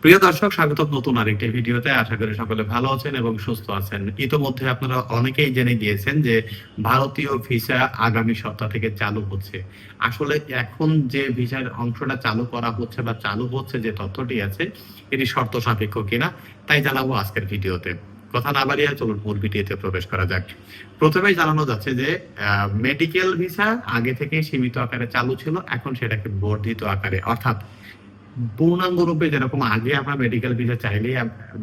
প্রিয় দর্শক, স্বাগতম নতুন আরেকটি ভিডিওতে। আশা করি সকলে ভালো আছেন এবং সুস্থ আছেন। ইতোমধ্যে আপনারা অনেকেই জেনে গিয়েছেন যে ভারতীয় ভিসা আগামী সপ্তাহ থেকে চালু হচ্ছে। আসলে এখন যে ভিসার অংশটা চালু করা হচ্ছে বা চালু হচ্ছে যে তথ্যটি আছে, এটি শর্ত সাপেক্ষ কিনা তাই জানাবো আজকের ভিডিওতে। কথা না বাড়িয়ে চলুন মূল ভিডিওতে প্রবেশ করা যাক। প্রথমেই জানানো যাচ্ছে যে মেডিকেল ভিসা আগে থেকেই সীমিত আকারে চালু ছিল, এখন সেটাকে বর্ধিত আকারে, অর্থাৎ পূর্ণাঙ্গ রূপে যেরকম আগে আমরা মেডিকেল ভিসা চাইলেই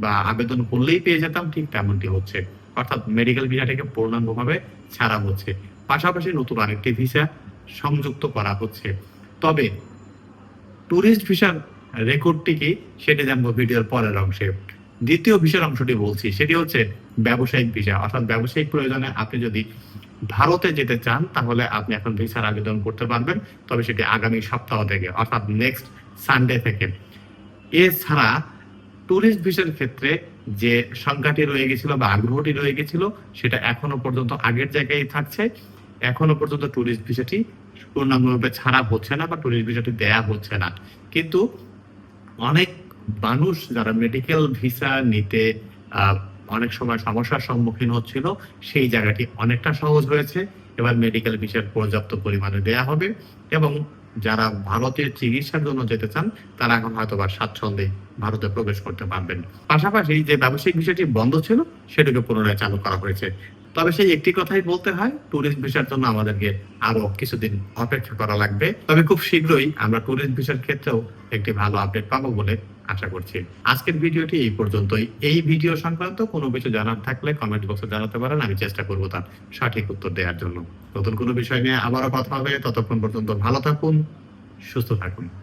বা আবেদন করলেই পেয়ে যেতাম, ঠিক তেমনটি হচ্ছে। অর্থাৎ মেডিকেল ভিসাটাকে পূর্ণাঙ্গভাবে ছাড়া হচ্ছে। পাশাপাশি নতুন আরেকটি ভিসা সংযুক্ত করা হচ্ছে। তবে ট্যুরিস্ট ভিসার রেকর্ডটি কি সেটি জানবো ভিডিওর পরের অংশে। দ্বিতীয় ভিসার অংশটি বলছি, সেটি হচ্ছে ব্যবসায়িক ভিসা। অর্থাৎ ব্যবসায়িক প্রয়োজনে আপনি যদি ভারতে যেতে চান তাহলে আপনি এখন ভিসার আবেদন করতে পারবেন। তবে সেটি আগামী সপ্তাহ থেকে, অর্থাৎ নেক্সট সানডে থেকে। এছাড়া ট্যুরিস্ট ভিসার ক্ষেত্রে যে সংখ্যাটি রয়ে গেছিল বা আগ্রহটি রয়ে গেছিল সেটা এখনো পর্যন্ত আগের জায়গায় থাকছে। এখনো পর্যন্ত ট্যুরিস্ট ভিসাটি পূর্ণাঙ্গরূপে ছাড়া হচ্ছে না বা ট্যুরিস্ট ভিসাটি দেয়া হচ্ছে না। কিন্তু অনেক মানুষ যারা মেডিকেল ভিসা নিতে অনেক সময় সমস্যার সম্মুখীন হচ্ছিল, সেই জায়গাটি অনেকটা সহজ হয়েছে। এবার মেডিকেল ভিসার পর্যাপ্ত পরিমাণে দেয়া হবে এবং যারা ভারতে চিকিৎসার জন্য যেতে চান তারা এখন হয়তোবা স্বাচ্ছন্দ্যে ভারতে প্রবেশ করতে পারবেন। পাশাপাশি যে ব্যবসায়িক ভিসাটি বন্ধ ছিল সেটাকে পুনরায় চালু করা হয়েছে। তবে সেই একটি কথাই বলতে হয়, ট্যুরিস্ট ভিসার জন্য আমাদেরকে আরো কিছুদিন অপেক্ষা করা লাগবে। তবে খুব শীঘ্রই আমরা ট্যুরিস্ট ভিসার ক্ষেত্রেও একটি ভালো আপডেট পাবো বলে আশা করছি। আজকের ভিডিওটি এই পর্যন্তই। এই ভিডিও সংক্রান্ত কোনো কিছু জানার থাকলে কমেন্ট বক্সে জানাতে পারেন, আমি চেষ্টা করব তার সঠিক উত্তর দেওয়ার জন্য। নতুন কোনো বিষয় নিয়ে আবারও কথা হবে। ততক্ষণ পর্যন্ত ভালো থাকুন, সুস্থ থাকুন।